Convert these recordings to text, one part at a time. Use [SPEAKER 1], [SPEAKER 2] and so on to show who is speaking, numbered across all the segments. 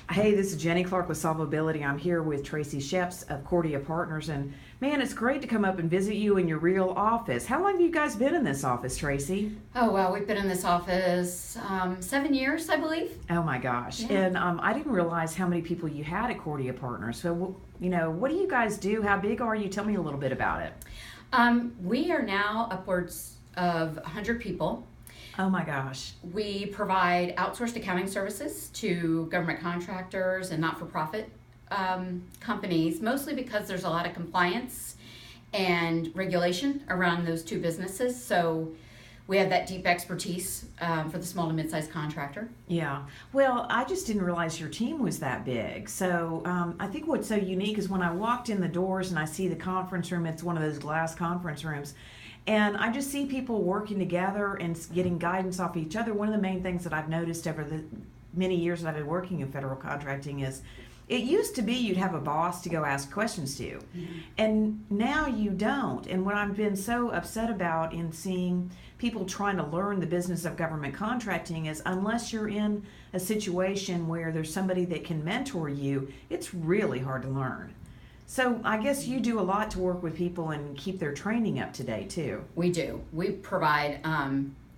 [SPEAKER 1] Hey, this is Jenny Clark with Solvability. I'm here with Traci Shepps of Cordia Partners, and man, it's great to come up and visit you in your real office. How long have you guys been in this office, Traci?
[SPEAKER 2] Oh, well, we've been in this office 7 years, I believe.
[SPEAKER 1] Oh my gosh.
[SPEAKER 2] Yeah.
[SPEAKER 1] And I didn't realize how many people you had at Cordia Partners. So, what do you guys do? How big are you? Tell me a little bit about it.
[SPEAKER 2] We are now upwards of 100 people.
[SPEAKER 1] Oh my gosh.
[SPEAKER 2] We provide outsourced accounting services to government contractors and not-for-profit companies, mostly because there's a lot of compliance and regulation around those two businesses. So we have that deep expertise for the small to mid-sized contractor.
[SPEAKER 1] Yeah. Well, I just didn't realize your team was that big. So I think what's so unique is when I walked in the doors and I see the conference room, it's one of those glass conference rooms. And I just see people working together and getting guidance off each other. One of the main things that I've noticed over the many years that I've been working in federal contracting is it used to be you'd have a boss to go ask questions to. Mm-hmm. And now you don't. And what I've been so upset about in seeing people trying to learn the business of government contracting is unless you're in a situation where there's somebody that can mentor you, it's really hard to learn. So I guess you do a lot to work with people and keep their training up to date too.
[SPEAKER 2] We do. We provide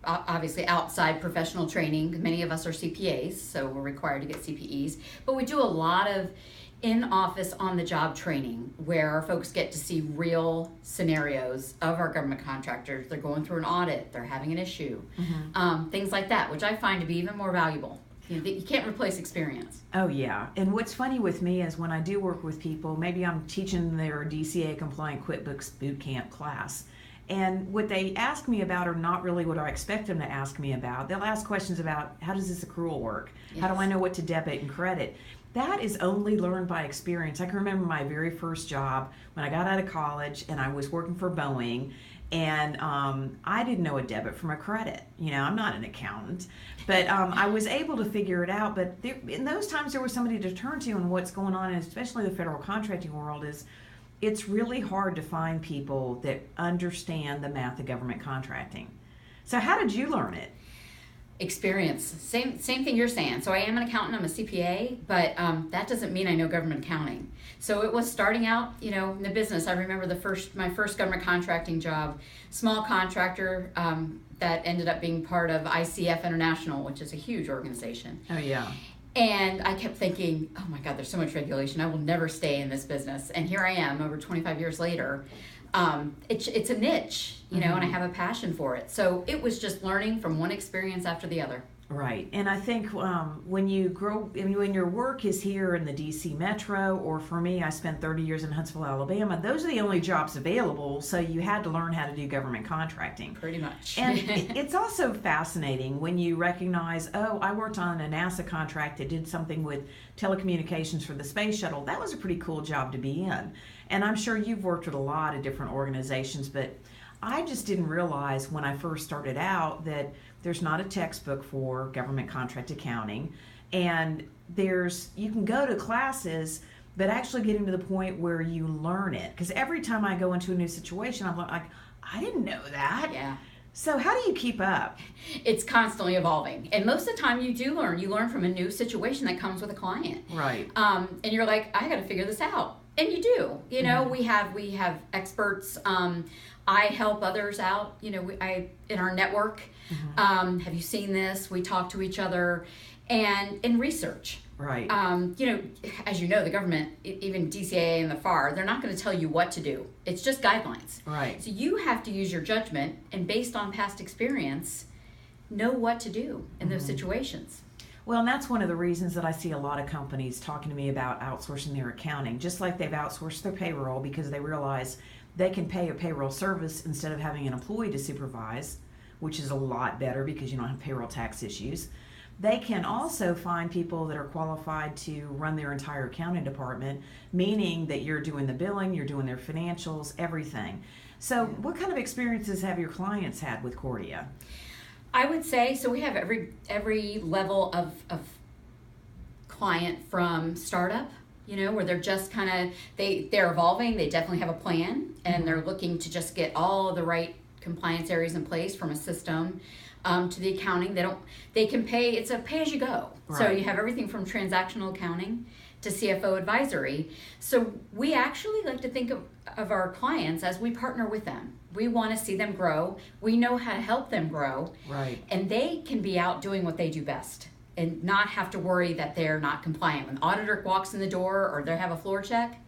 [SPEAKER 2] obviously outside professional training. Many of us are CPAs, so we're required to get CPEs. But we do a lot of in-office, on-the-job training where our folks get to see real scenarios of our government contractors. They're going through an audit, they're having an issue, things like that, which I find to be even more valuable. You can't replace experience.
[SPEAKER 1] Oh, yeah. And what's funny with me is when I do work with people, maybe I'm teaching their DCA compliant QuickBooks bootcamp class. And what they ask me about are not really what I expect them to ask me about. They'll ask questions about how does this accrual work? Yes. How do I know what to debit and credit? That is only learned by experience. I can remember my very first job when I got out of college and I was working for Boeing. And I didn't know a debit from a credit. I'm not an accountant, but I was able to figure it out. But in those times, there was somebody to turn to, and what's going on, especially the federal contracting world, is it's really hard to find people that understand the math of government contracting. So how did you learn it?
[SPEAKER 2] Experience. Same thing you're saying. So I am an accountant, I'm a CPA, but that doesn't mean I know government accounting. So it was starting out, in the business. I remember my first government contracting job, small contractor that ended up being part of ICF International, which is a huge organization.
[SPEAKER 1] Oh, yeah.
[SPEAKER 2] And I kept thinking, oh my God, there's so much regulation. I will never stay in this business. And here I am over 25 years later. It's a niche, and I have a passion for it. So it was just learning from one experience after the other.
[SPEAKER 1] Right. And I think when your work is here in the DC Metro, or for me, I spent 30 years in Huntsville, Alabama, those are the only jobs available. So you had to learn how to do government contracting.
[SPEAKER 2] Pretty much.
[SPEAKER 1] And it's also fascinating when you recognize, I worked on a NASA contract that did something with telecommunications for the space shuttle. That was a pretty cool job to be in. And I'm sure you've worked with a lot of different organizations, but I just didn't realize when I first started out that there's not a textbook for government contract accounting, and you can go to classes, but actually getting to the point where you learn it. Because every time I go into a new situation, I'm like, I didn't know that.
[SPEAKER 2] Yeah.
[SPEAKER 1] So how do you keep up?
[SPEAKER 2] It's constantly evolving. And most of the time you do learn. You learn from a new situation that comes with a client.
[SPEAKER 1] Right.
[SPEAKER 2] And you're like, I got to figure this out. And you do. We have experts. I help others out. In our network. Mm-hmm. Have you seen this? We talk to each other, and in research.
[SPEAKER 1] Right.
[SPEAKER 2] As you know, the government, even DCAA and the FAR, they're not going to tell you what to do. It's just guidelines.
[SPEAKER 1] Right.
[SPEAKER 2] So you have to use your judgment, and based on past experience, know what to do in those situations.
[SPEAKER 1] Well, and that's one of the reasons that I see a lot of companies talking to me about outsourcing their accounting, just like they've outsourced their payroll because they realize they can pay a payroll service instead of having an employee to supervise, which is a lot better because you don't have payroll tax issues. They can also find people that are qualified to run their entire accounting department, meaning that you're doing the billing, you're doing their financials, everything. So what kind of experiences have your clients had with Cordia?
[SPEAKER 2] I would say, so we have every level of client from startup, where they're just they're evolving, they definitely have a plan, and they're looking to just get all the right compliance areas in place from a system. to the accounting. They can pay, it's a pay as you go. So
[SPEAKER 1] Right.
[SPEAKER 2] you have everything from transactional accounting to CFO advisory. So we actually like to think of our clients as we partner with them. We want to see them grow. We know how to help them grow.
[SPEAKER 1] Right.
[SPEAKER 2] And they can be out doing what they do best and not have to worry that they're not compliant. When the auditor walks in the door or they have a floor check,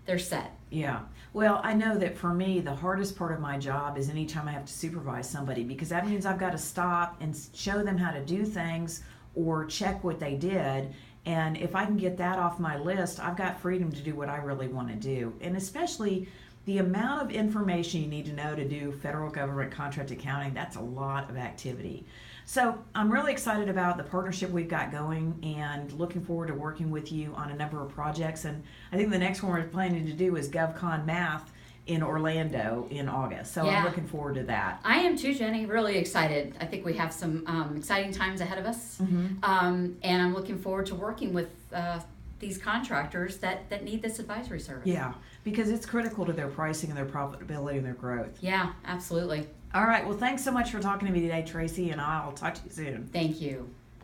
[SPEAKER 2] they're set.
[SPEAKER 1] Yeah. Well, I know that for me, the hardest part of my job is anytime I have to supervise somebody, because that means I've got to stop and show them how to do things or check what they did. And if I can get that off my list, I've got freedom to do what I really want to do. And especially the amount of information you need to know to do federal government contract accounting, that's a lot of activity. So I'm really excited about the partnership we've got going and looking forward to working with you on a number of projects. And I think the next one we're planning to do is GovCon Math in Orlando in August. So
[SPEAKER 2] Yeah.
[SPEAKER 1] I'm looking forward to that.
[SPEAKER 2] I am too, Jenny. Really excited. I think we have some exciting times ahead of us.
[SPEAKER 1] Mm-hmm.
[SPEAKER 2] And I'm looking forward to working with these contractors that need this advisory service.
[SPEAKER 1] Yeah, because it's critical to their pricing and their profitability and their growth.
[SPEAKER 2] Yeah, absolutely.
[SPEAKER 1] All right. Well, thanks so much for talking to me today, Traci, and I'll talk to you soon.
[SPEAKER 2] Thank you.